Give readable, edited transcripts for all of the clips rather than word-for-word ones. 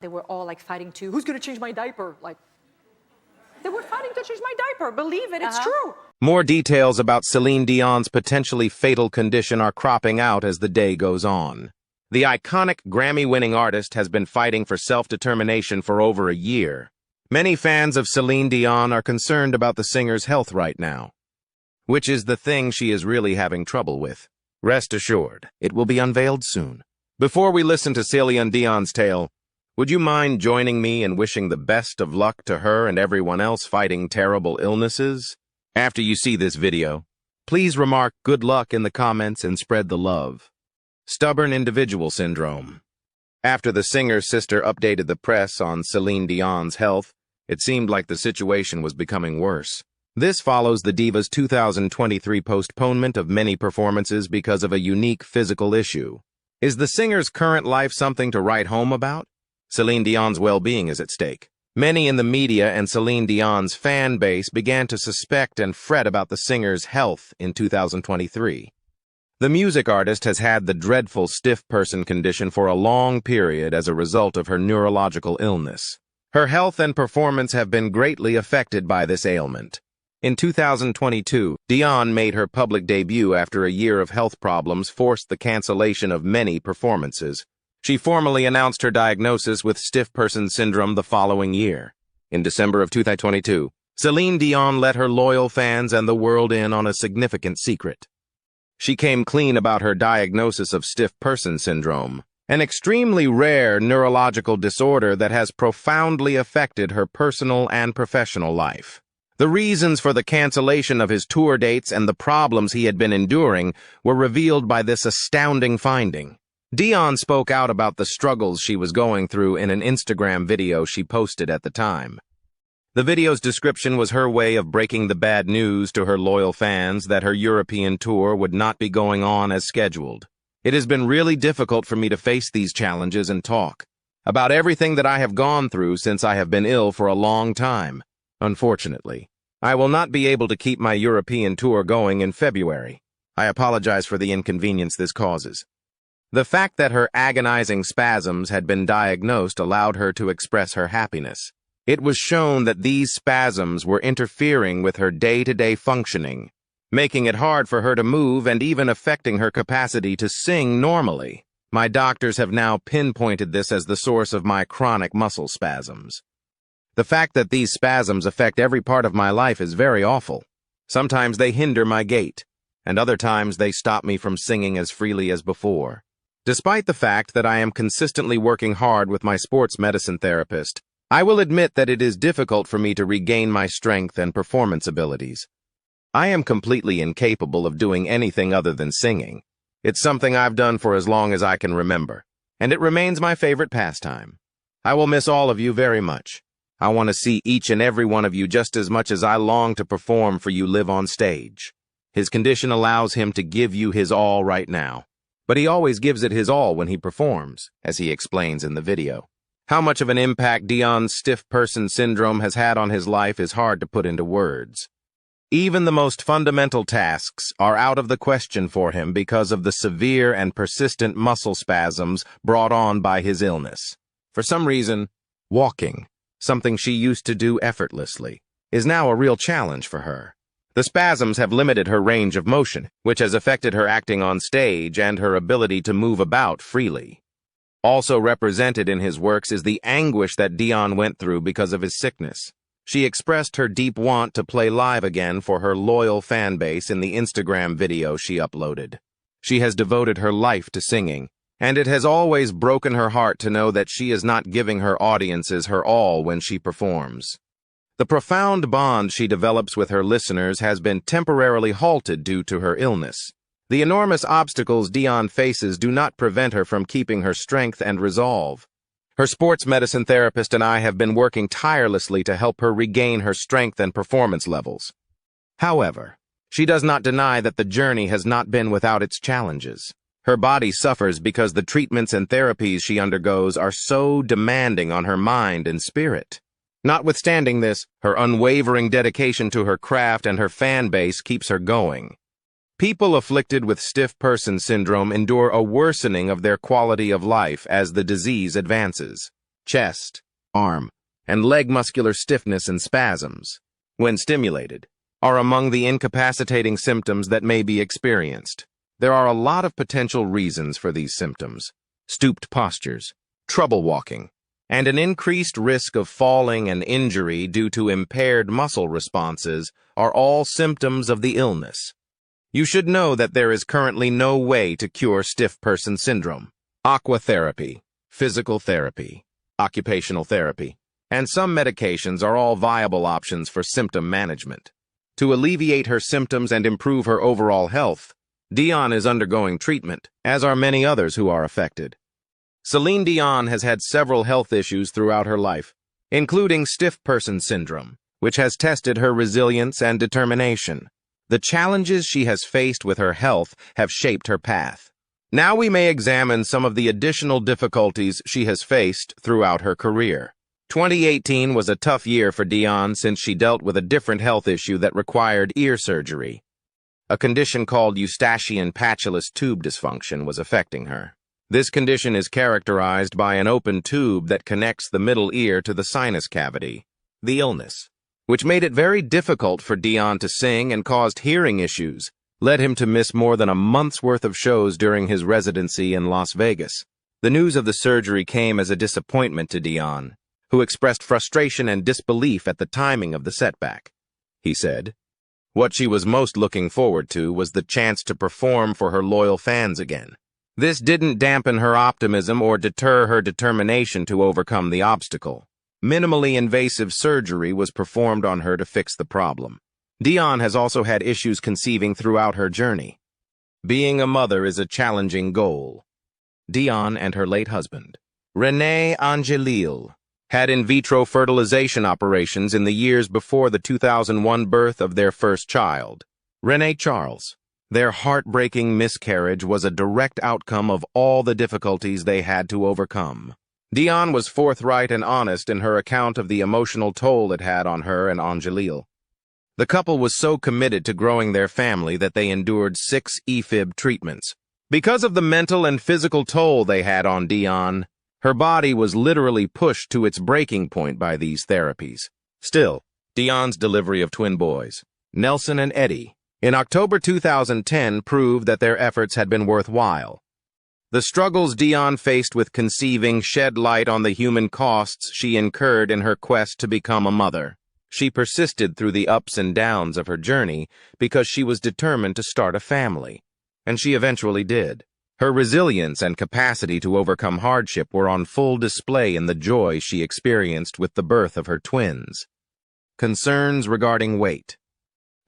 They were all like fighting to, who's gonna change my diaper? Like, they were fighting to change my diaper. Believe it, it's true. More details about Céline Dion's potentially fatal condition are cropping out as the day goes on. The iconic Grammy-winning artist has been fighting for self-determination for over a year. Many fans of Céline Dion are concerned about the singer's health right now, which is the thing she is really having trouble with. Rest assured, it will be unveiled soon. Before we listen to Céline Dion's tale, would you mind joining me in wishing the best of luck to her and everyone else fighting terrible illnesses? After you see this video, please remark good luck in the comments and spread the love. Stubborn individual syndrome. After the singer's sister updated the press on Céline Dion's health, it seemed like the situation was becoming worse. This follows the diva's 2023 postponement of many performances because of a unique physical issue. Is the singer's current life something to write home about? Céline Dion's well-being is at stake. Many in the media and Céline Dion's fan base began to suspect and fret about the singer's health in 2023. The music artist has had the dreadful stiff person condition for a long period as a result of her neurological illness. Her health and performance have been greatly affected by this ailment. In 2022, Dion made her public debut after a year of health problems forced the cancellation of many performances. She formally announced her diagnosis with stiff person syndrome the following year. In December of 2022, Céline Dion let her loyal fans and the world in on a significant secret. She came clean about her diagnosis of stiff person syndrome, an extremely rare neurological disorder that has profoundly affected her personal and professional life. The reasons for the cancellation of his tour dates and the problems he had been enduring were revealed by this astounding finding. Dion spoke out about the struggles she was going through in an Instagram video she posted at the time. The video's description was her way of breaking the bad news to her loyal fans that her European tour would not be going on as scheduled. It has been really difficult for me to face these challenges and talk about everything that I have gone through since I have been ill for a long time. Unfortunately, I will not be able to keep my European tour going in February. I apologize for the inconvenience this causes. The fact that her agonizing spasms had been diagnosed allowed her to express her happiness. It was shown that these spasms were interfering with her day-to-day functioning, making it hard for her to move and even affecting her capacity to sing normally. My doctors have now pinpointed this as the source of my chronic muscle spasms. The fact that these spasms affect every part of my life is very awful. Sometimes they hinder my gait, and other times they stop me from singing as freely as before. Despite the fact that I am consistently working hard with my sports medicine therapist, I will admit that it is difficult for me to regain my strength and performance abilities. I am completely incapable of doing anything other than singing. It's something I've done for as long as I can remember, and it remains my favorite pastime. I will miss all of you very much. I want to see each and every one of you just as much as I long to perform for you live on stage. His condition allows him to give you his all right now, but he always gives it his all when he performs, as he explains in the video. How much of an impact Dion's stiff person syndrome has had on his life is hard to put into words. Even the most fundamental tasks are out of the question for him because of the severe and persistent muscle spasms brought on by his illness. For some reason, walking, something she used to do effortlessly, is now a real challenge for her. The spasms have limited her range of motion, which has affected her acting on stage and her ability to move about freely. Also represented in his works is the anguish that Dion went through because of his sickness. She expressed her deep want to play live again for her loyal fan base in the Instagram video she uploaded. She has devoted her life to singing, and it has always broken her heart to know that she is not giving her audiences her all when she performs. The profound bond she develops with her listeners has been temporarily halted due to her illness. The enormous obstacles Dion faces do not prevent her from keeping her strength and resolve. Her sports medicine therapist and I have been working tirelessly to help her regain her strength and performance levels. However, she does not deny that the journey has not been without its challenges. Her body suffers because the treatments and therapies she undergoes are so demanding on her mind and spirit. Notwithstanding this, her unwavering dedication to her craft and her fan base keeps her going. People afflicted with stiff person syndrome endure a worsening of their quality of life as the disease advances. chest, arm, and leg muscular stiffness and spasms, when stimulated, are among the incapacitating symptoms that may be experienced. There are a lot of potential reasons for these symptoms: stooped postures, trouble walking, and an increased risk of falling and injury due to impaired muscle responses are all symptoms of the illness. You should know that there is currently no way to cure stiff person syndrome. Aquatherapy, physical therapy, occupational therapy, and some medications are all viable options for symptom management. To alleviate her symptoms and improve her overall health, Dion is undergoing treatment, as are many others who are affected. Céline Dion has had several health issues throughout her life, including stiff person syndrome, which has tested her resilience and determination. The challenges she has faced with her health have shaped her path. Now we may examine some of the additional difficulties she has faced throughout her career. 2018 was a tough year for Dion since she dealt with a different health issue that required ear surgery. A condition called eustachian patulous tube dysfunction was affecting her. This condition is characterized by an open tube that connects the middle ear to the sinus cavity. The illness, which made it very difficult for Dion to sing and caused hearing issues, led him to miss more than a month's worth of shows during his residency in Las Vegas. The news of the surgery came as a disappointment to Dion, who expressed frustration and disbelief at the timing of the setback. He said, what she was most looking forward to was the chance to perform for her loyal fans again. This didn't dampen her optimism or deter her determination to overcome the obstacle. Minimally invasive surgery was performed on her to fix the problem. Dion has also had issues conceiving throughout her journey. Being a mother is a challenging goal. Dion and her late husband, René Angelil, had in vitro fertilization operations in the years before the 2001 birth of their first child, René Charles. Their heartbreaking miscarriage was a direct outcome of all the difficulties they had to overcome. Dion was forthright and honest in her account of the emotional toll it had on her and Angelil. The couple was so committed to growing their family that they endured 6 EFib treatments. Because of the mental and physical toll they had on Dion, her body was literally pushed to its breaking point by these therapies. Still, Dion's delivery of twin boys, Nelson and Eddie, in October 2010 proved that their efforts had been worthwhile. The struggles Dion faced with conceiving shed light on the human costs she incurred in her quest to become a mother. She persisted through the ups and downs of her journey because she was determined to start a family, and she eventually did. Her resilience and capacity to overcome hardship were on full display in the joy she experienced with the birth of her twins. Concerns regarding weight.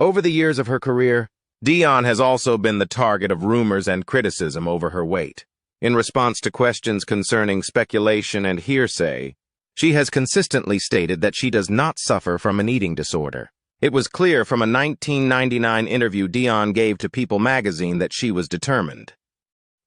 Over the years of her career, Dion has also been the target of rumors and criticism over her weight. In response to questions concerning speculation and hearsay, she has consistently stated that she does not suffer from an eating disorder. It was clear from a 1999 interview Dion gave to People magazine that she was determined.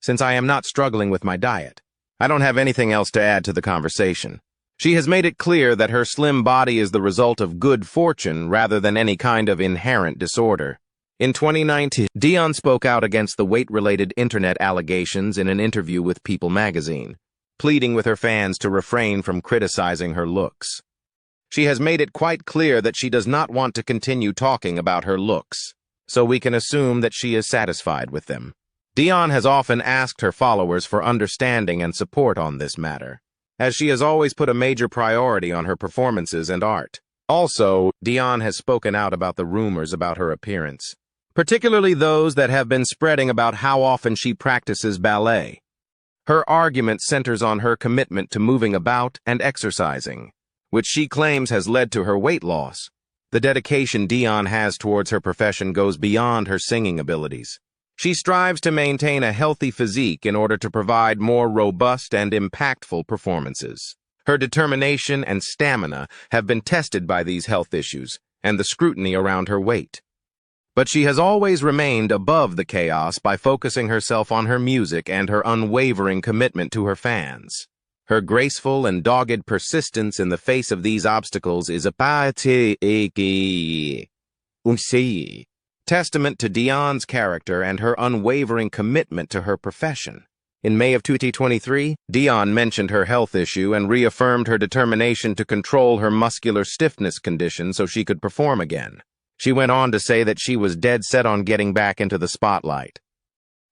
Since I am not struggling with my diet, I don't have anything else to add to the conversation. She has made it clear that her slim body is the result of good fortune rather than any kind of inherent disorder. In 2019, Dion spoke out against the weight-related internet allegations in an interview with People magazine, pleading with her fans to refrain from criticizing her looks. She has made it quite clear that she does not want to continue talking about her looks, so we can assume that she is satisfied with them. Dion has often asked her followers for understanding and support on this matter, as she has always put a major priority on her performances and art. Also, Dion has spoken out about the rumors about her appearance, particularly those that have been spreading about how often she practices ballet. Her argument centers on her commitment to moving about and exercising, which she claims has led to her weight loss. The dedication Dion has towards her profession goes beyond her singing abilities. She strives to maintain a healthy physique in order to provide more robust and impactful performances. Her determination and stamina have been tested by these health issues and the scrutiny around her weight. But she has always remained above the chaos by focusing herself on her music and her unwavering commitment to her fans. Her graceful and dogged persistence in the face of these obstacles is a testament to Dion's character and her unwavering commitment to her profession. In May of 2023, Dion mentioned her health issue and reaffirmed her determination to control her muscular stiffness condition so she could perform again. She went on to say that she was dead set on getting back into the spotlight,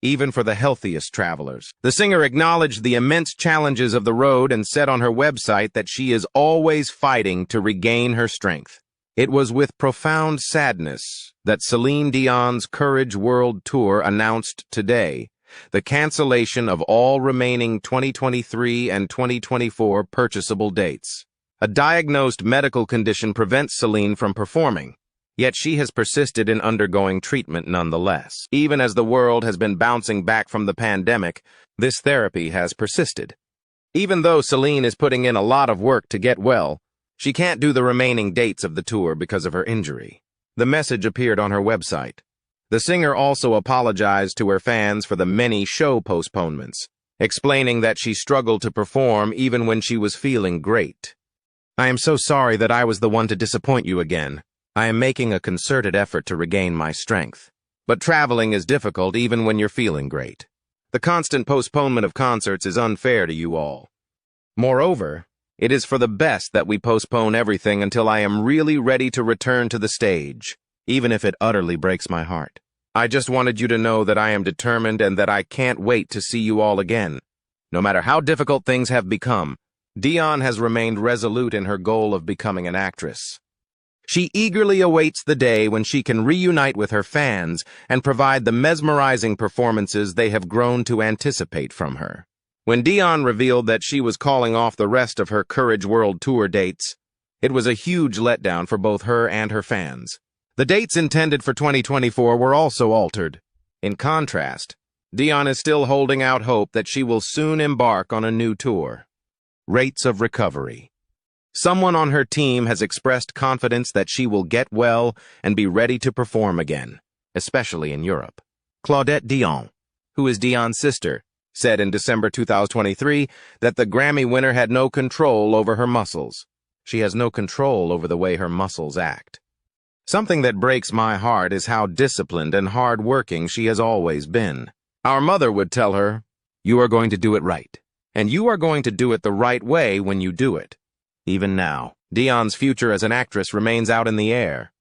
even for the healthiest travelers. The singer acknowledged the immense challenges of the road and said on her website that she is always fighting to regain her strength. It was with profound sadness that Céline Dion's Courage World Tour announced today the cancellation of all remaining 2023 and 2024 purchasable dates. A diagnosed medical condition prevents Celine from performing, yet she has persisted in undergoing treatment nonetheless. Even as the world has been bouncing back from the pandemic, this therapy has persisted. Even though Celine is putting in a lot of work to get well, she can't do the remaining dates of the tour because of her injury. The message appeared on her website. The singer also apologized to her fans for the many show postponements, explaining that she struggled to perform even when she was feeling great. "I am so sorry that I was the one to disappoint you again. I am making a concerted effort to regain my strength. But traveling is difficult even when you're feeling great. The constant postponement of concerts is unfair to you all. Moreover, it is for the best that we postpone everything until I am really ready to return to the stage, even if it utterly breaks my heart. I just wanted you to know that I am determined and that I can't wait to see you all again." No matter how difficult things have become, Dion has remained resolute in her goal of becoming an actress. She eagerly awaits the day when she can reunite with her fans and provide the mesmerizing performances they have grown to anticipate from her. When Dion revealed that she was calling off the rest of her Courage World Tour dates, it was a huge letdown for both her and her fans. The dates intended for 2024 were also altered. In contrast, Dion is still holding out hope that she will soon embark on a new tour. Rates of recovery. Someone on her team has expressed confidence that she will get well and be ready to perform again, especially in Europe. Claudette Dion, who is Dion's sister, said in December 2023 that the Grammy winner had no control over her muscles. She has no control over the way her muscles act. "Something that breaks my heart is how disciplined and hard-working she has always been. Our mother would tell her, 'You are going to do it right, and you are going to do it the right way when you do it.' Even now, Dion's future as an actress remains out in the air.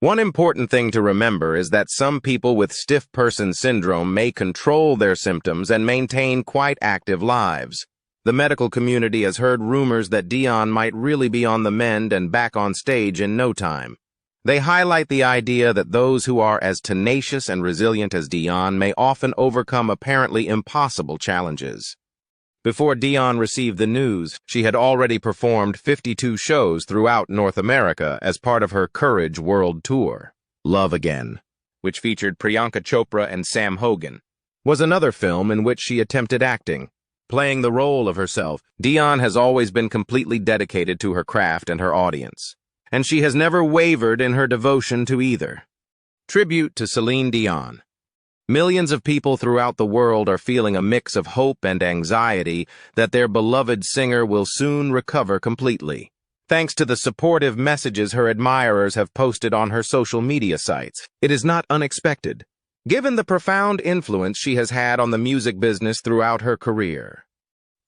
One important thing to remember is that some people with stiff person syndrome may control their symptoms and maintain quite active lives. The medical community has heard rumors that Dion might really be on the mend and back on stage in no time. They highlight the idea that those who are as tenacious and resilient as Dion may often overcome apparently impossible challenges. Before Dion received the news, she had already performed 52 shows throughout North America as part of her Courage World Tour. Love Again, which featured Priyanka Chopra and Sam Hogan, was another film in which she attempted acting. Playing the role of herself, Dion has always been completely dedicated to her craft and her audience, and she has never wavered in her devotion to either. Tribute to Céline Dion. Millions of people throughout the world are feeling a mix of hope and anxiety that their beloved singer will soon recover completely, thanks to the supportive messages her admirers have posted on her social media sites. It is not unexpected, given the profound influence she has had on the music business throughout her career.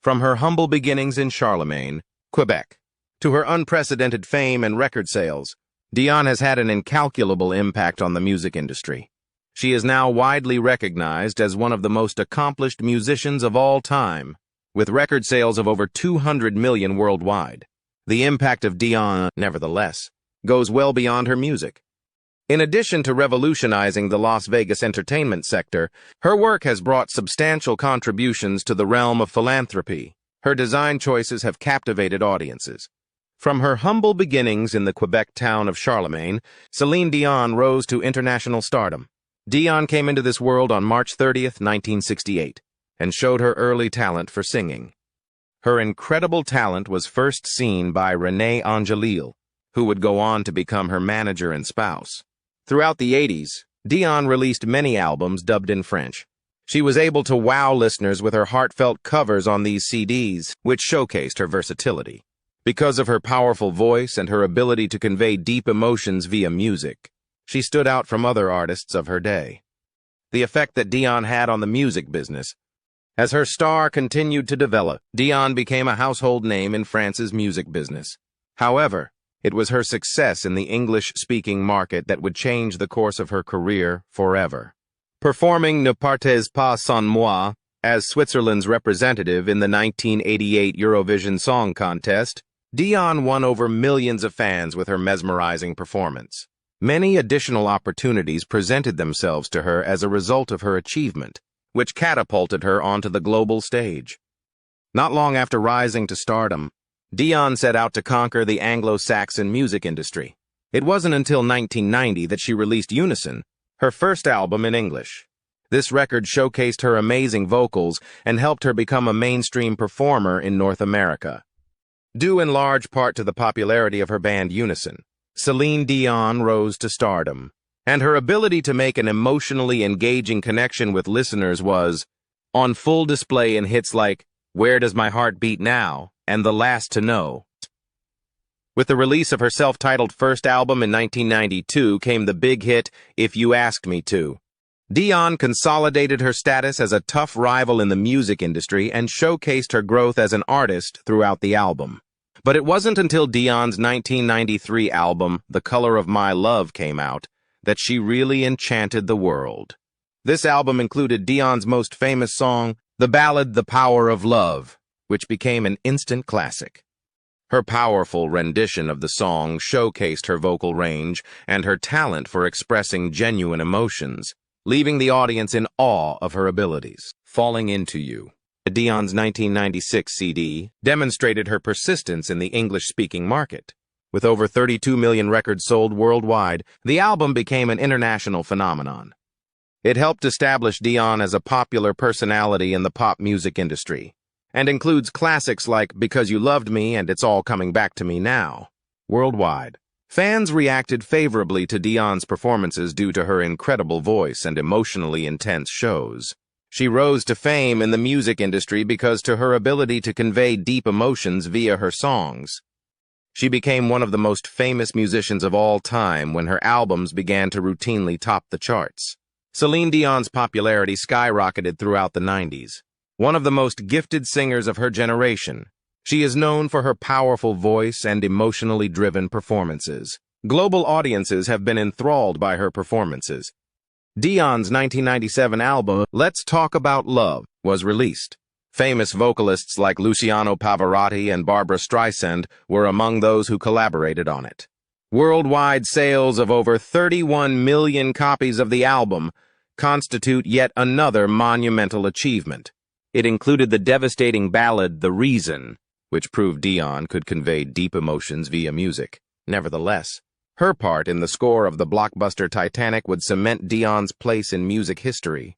From her humble beginnings in Charlemagne, Quebec, to her unprecedented fame and record sales, Dion has had an incalculable impact on the music industry. She is now widely recognized as one of the most accomplished musicians of all time, with record sales of over 200 million worldwide. The impact of Dion, nevertheless, goes well beyond her music. In addition to revolutionizing the Las Vegas entertainment sector, her work has brought substantial contributions to the realm of philanthropy. Her design choices have captivated audiences. From her humble beginnings in the Quebec town of Charlemagne, Céline Dion rose to international stardom. Dion came into this world on March 30th, 1968, and showed her early talent for singing. Her incredible talent was first seen by Renée Angelil, who would go on to become her manager and spouse. Throughout the 80s, Dion released many albums dubbed in French. She was able to wow listeners with her heartfelt covers on these CDs, which showcased her versatility. Because of her powerful voice and her ability to convey deep emotions via music, she stood out from other artists of her day. The effect that Dion had on the music business As her star continued to develop, Dion became a household name in France's music business. However, it was her success in the English-speaking market that would change the course of her career forever. Performing Ne partez pas sans moi as Switzerland's representative in the 1988 Eurovision Song Contest, Dion won over millions of fans with her mesmerizing performance. Many additional opportunities presented themselves to her as a result of her achievement, which catapulted her onto the global stage. Not long after rising to stardom, Dion set out to conquer the Anglo-Saxon music industry. It wasn't until 1990 that she released Unison, her first album in English. This record showcased her amazing vocals and helped her become a mainstream performer in North America. Due in large part to the popularity of her band Unison, Céline Dion rose to stardom, and her ability to make an emotionally engaging connection with listeners was on full display in hits like Where Does My Heart Beat Now and The Last to Know. With the release of her self-titled first album in 1992 came the big hit If You Asked Me To. Dion consolidated her status as a tough rival in the music industry and showcased her growth as an artist throughout the album. But it wasn't until Dion's 1993 album, The Color of My Love, came out that she really enchanted the world. This album included Dion's most famous song, the ballad The Power of Love, which became an instant classic. Her powerful rendition of the song showcased her vocal range and her talent for expressing genuine emotions, leaving the audience in awe of her abilities. Falling Into You, Dion's 1996 CD, demonstrated her persistence in the English-speaking market. With over 32 million records sold worldwide, the album became an international phenomenon. It helped establish Dion as a popular personality in the pop music industry, and includes classics like Because You Loved Me and It's All Coming Back to Me Now. Worldwide, fans reacted favorably to Dion's performances due to her incredible voice and emotionally intense shows. She rose to fame in the music industry because of her ability to convey deep emotions via her songs. She became one of the most famous musicians of all time when her albums began to routinely top the charts. Céline Dion's popularity skyrocketed throughout the 90s. One of the most gifted singers of her generation, she is known for her powerful voice and emotionally driven performances. Global audiences have been enthralled by her performances. Dion's 1997 album, Let's Talk About Love, was released. Famous vocalists like Luciano Pavarotti and Barbra Streisand were among those who collaborated on it. Worldwide sales of over 31 million copies of the album constitute yet another monumental achievement. It included the devastating ballad The Reason, which proved Dion could convey deep emotions via music. Nevertheless, her part in the score of the blockbuster Titanic would cement Dion's place in music history.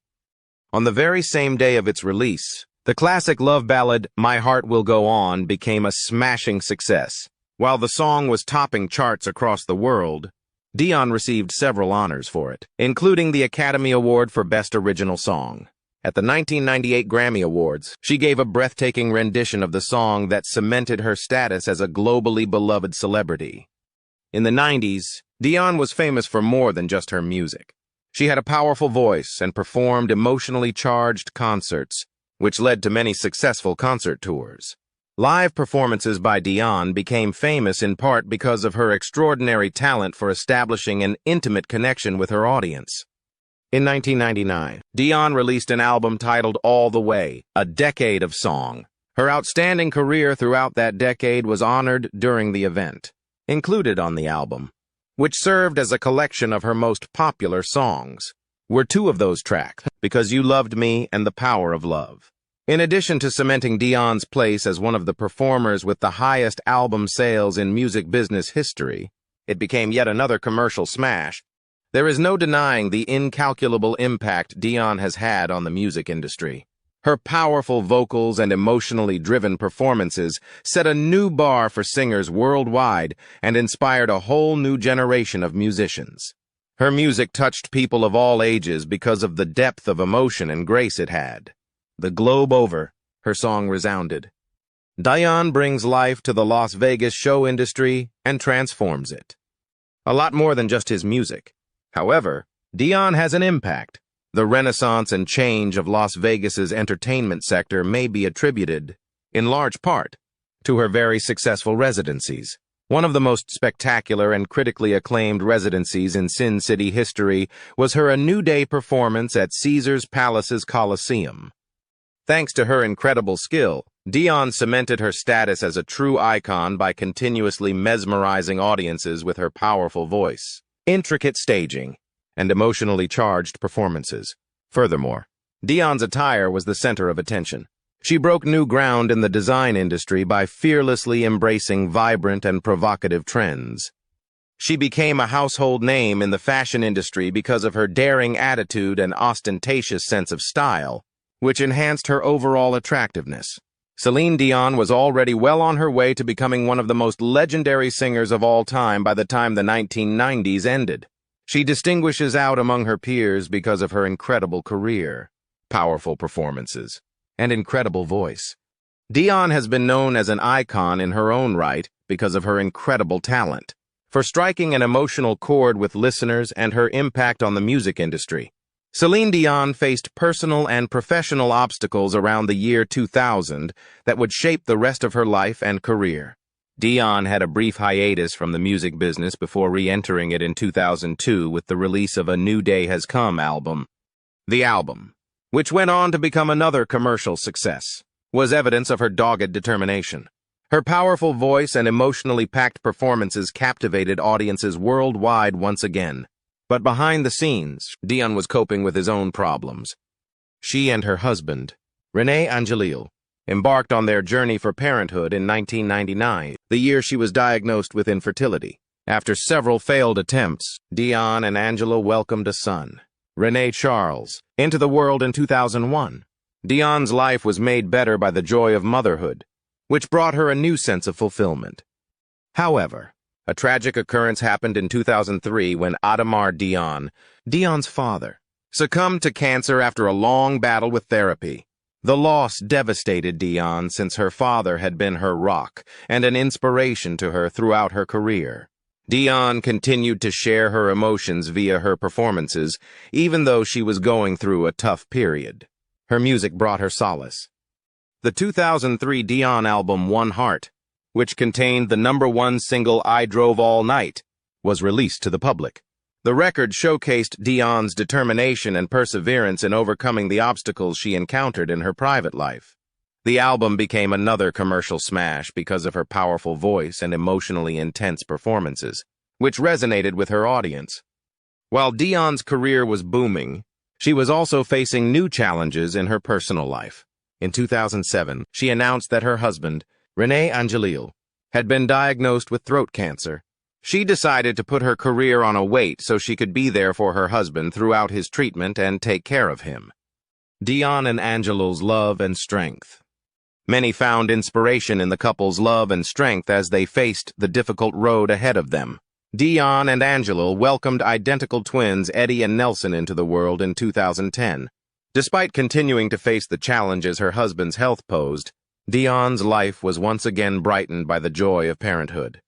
On the very same day of its release, the classic love ballad My Heart Will Go On became a smashing success. While the song was topping charts across the world, Dion received several honors for it, including the Academy Award for Best Original Song. At the 1998 Grammy Awards, she gave a breathtaking rendition of the song that cemented her status as a globally beloved celebrity. In the 90s, Dion was famous for more than just her music. She had a powerful voice and performed emotionally charged concerts, which led to many successful concert tours. Live performances by Dion became famous in part because of her extraordinary talent for establishing an intimate connection with her audience. In 1999, Dion released an album titled All the Way, a decade of song. Her outstanding career throughout that decade was honored during the event. Included on the album, which served as a collection of her most popular songs, were two of those tracks, Because You Loved Me and The Power of Love. In addition to cementing Dion's place as one of the performers with the highest album sales in music business history, it became yet another commercial smash. There is no denying the incalculable impact Dion has had on the music industry. Her powerful vocals and emotionally driven performances set a new bar for singers worldwide and inspired a whole new generation of musicians. Her music touched people of all ages because of the depth of emotion and grace it had. The globe over, her song resounded. Dion brings life to the Las Vegas show industry and transforms it. A lot more than just his music. However, Dion has an impact The renaissance and change of Las Vegas's entertainment sector may be attributed, in large part, to her very successful residencies. One of the most spectacular and critically acclaimed residencies in Sin City history was her A New Day performance at Caesars Palace's Coliseum. Thanks to her incredible skill, Dion cemented her status as a true icon by continuously mesmerizing audiences with her powerful voice, intricate staging, and emotionally charged performances. Furthermore, Dion's attire was the center of attention. She broke new ground in the design industry by fearlessly embracing vibrant and provocative trends. She became a household name in the fashion industry because of her daring attitude and ostentatious sense of style, which enhanced her overall attractiveness. Céline Dion was already well on her way to becoming one of the most legendary singers of all time by the time the 1990s ended. She distinguishes out among her peers because of her incredible career, powerful performances, and incredible voice. Dion has been known as an icon in her own right because of her incredible talent, for striking an emotional chord with listeners and her impact on the music industry. Céline Dion faced personal and professional obstacles around the year 2000 that would shape the rest of her life and career. Dion had a brief hiatus from the music business before re-entering it in 2002 with the release of A New Day Has Come album. The album, which went on to become another commercial success, was evidence of her dogged determination. Her powerful voice and emotionally packed performances captivated audiences worldwide once again. But behind the scenes, Dion was coping with his own problems. She and her husband, Angelil, embarked on their journey for parenthood in 1999, the year she was diagnosed with infertility. After several failed attempts, Dion and Angela welcomed a son, Charles, into the world in 2001. Dion's life was made better by the joy of motherhood, which brought her a new sense of fulfillment. However, a tragic occurrence happened in 2003 when Ademar Dion, Dion's father, succumbed to cancer after a long battle with therapy. The loss devastated Dion since her father had been her rock and an inspiration to her throughout her career. Dion continued to share her emotions via her performances, even though she was going through a tough period. Her music brought her solace. The 2003 Dion album One Heart, which contained the #1 single I Drove All Night, was released to the public. The record showcased Dion's determination and perseverance in overcoming the obstacles she encountered in her private life. The album became another commercial smash because of her powerful voice and emotionally intense performances, which resonated with her audience. While Dion's career was booming, she was also facing new challenges in her personal life. In 2007, she announced that her husband, Angelil, had been diagnosed with throat cancer. She decided to put her career on a wait so she could be there for her husband throughout his treatment and take care of him. Dion and Angelil's love and strength. Many found inspiration in the couple's love and strength as they faced the difficult road ahead of them. Dion and Angelil welcomed identical twins Eddie and Nelson into the world in 2010. Despite continuing to face the challenges her husband's health posed, Dion's life was once again brightened by the joy of parenthood.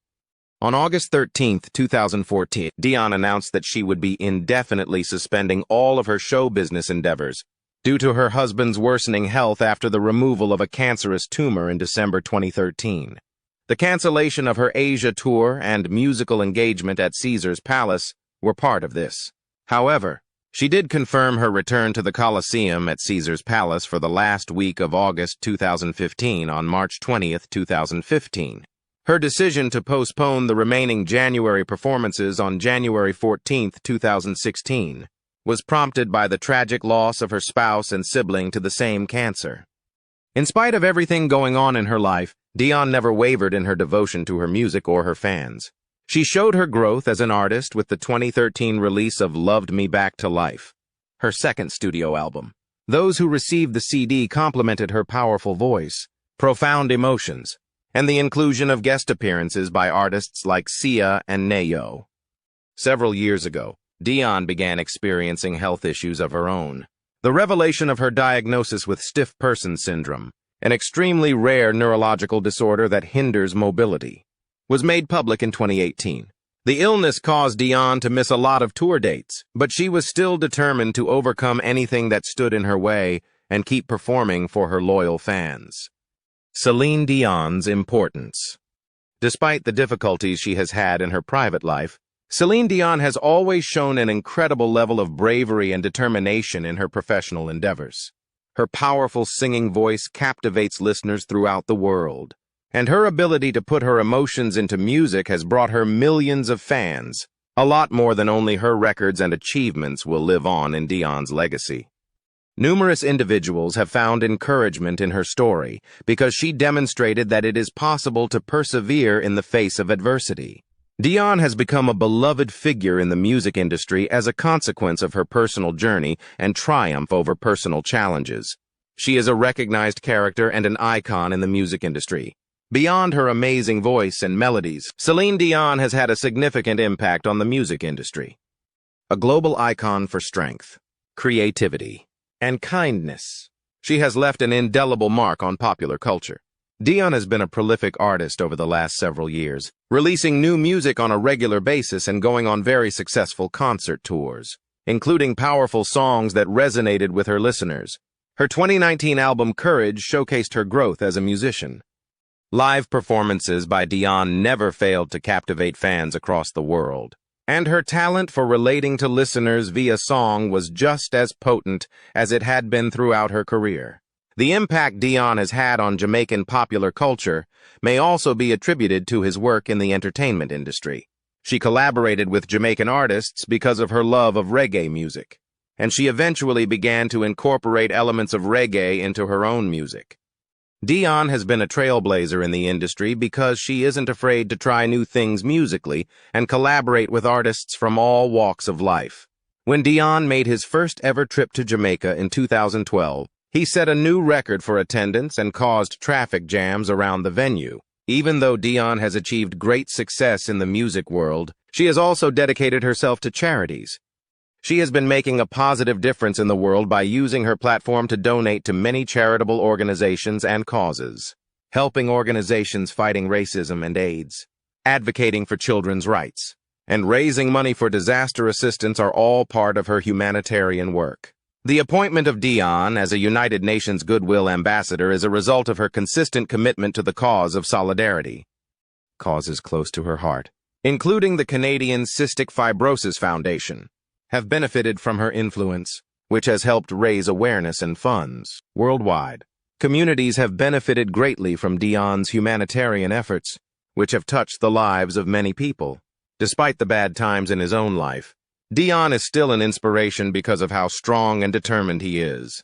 On August 13, 2014, Dion announced that she would be indefinitely suspending all of her show business endeavors due to her husband's worsening health after the removal of a cancerous tumor in December 2013. The cancellation of her Asia tour and musical engagement at Caesars Palace were part of this. However, she did confirm her return to the Coliseum at Caesars Palace for the last week of August 2015 on March 20, 2015. Her decision to postpone the remaining January performances on January 14, 2016, was prompted by the tragic loss of her spouse and sibling to the same cancer. In spite of everything going on in her life, Dion never wavered in her devotion to her music or her fans. She showed her growth as an artist with the 2013 release of Loved Me Back to Life, her second studio album. Those who received the CD complimented her powerful voice, profound emotions, and the inclusion of guest appearances by artists like Sia and Neyo. Several years ago, Dion began experiencing health issues of her own. The revelation of her diagnosis with stiff person syndrome, an extremely rare neurological disorder that hinders mobility, was made public in 2018. The illness caused Dion to miss a lot of tour dates, but she was still determined to overcome anything that stood in her way and keep performing for her loyal fans. Celine Dion's importance. Despite the difficulties she has had in her private life, Celine Dion has always shown an incredible level of bravery and determination in her professional endeavors. Her powerful singing voice captivates listeners throughout the world, and her ability to put her emotions into music has brought her millions of fans. A lot more than only her records and achievements will live on in Dion's legacy. Numerous individuals have found encouragement in her story because she demonstrated that it is possible to persevere in the face of adversity. Dion has become a beloved figure in the music industry as a consequence of her personal journey and triumph over personal challenges. She is a recognized character and an icon in the music industry. Beyond her amazing voice and melodies, Celine Dion has had a significant impact on the music industry. A global icon for strength, creativity, and kindness, she has left an indelible mark on popular culture. Dion has been a prolific artist over the last several years, releasing new music on a regular basis and going on very successful concert tours, including powerful songs that resonated with her listeners. Her 2019 album Courage showcased her growth as a musician. Live performances by Dion never failed to captivate fans across the world, and her talent for relating to listeners via song was just as potent as it had been throughout her career. The impact Dion has had on Jamaican popular culture may also be attributed to his work in the entertainment industry. She collaborated with Jamaican artists because of her love of reggae music, and she eventually began to incorporate elements of reggae into her own music. Dion has been a trailblazer in the industry because she isn't afraid to try new things musically and collaborate with artists from all walks of life. When Dion made his first ever trip to Jamaica in 2012, he set a new record for attendance and caused traffic jams around the venue. Even though Dion has achieved great success in the music world, she has also dedicated herself to charities. She has been making a positive difference in the world by using her platform to donate to many charitable organizations and causes, helping organizations fighting racism and AIDS, advocating for children's rights, and raising money for disaster assistance are all part of her humanitarian work. The appointment of Dion as a United Nations Goodwill Ambassador is a result of her consistent commitment to the cause of solidarity. Causes close to her heart, including the Canadian Cystic Fibrosis Foundation, have benefited from her influence, which has helped raise awareness and funds worldwide. Communities have benefited greatly from Dion's humanitarian efforts, which have touched the lives of many people. Despite the bad times in his own life, Dion is still an inspiration because of how strong and determined he is.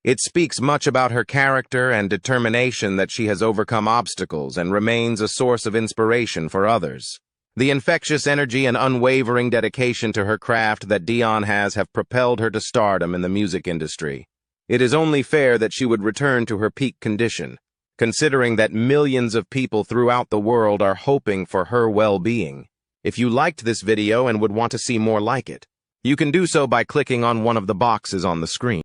It speaks much about her character and determination that she has overcome obstacles and remains a source of inspiration for others. The infectious energy and unwavering dedication to her craft that Dion has have propelled her to stardom in the music industry. It is only fair that she would return to her peak condition, considering that millions of people throughout the world are hoping for her well-being. If you liked this video and would want to see more like it, you can do so by clicking on one of the boxes on the screen.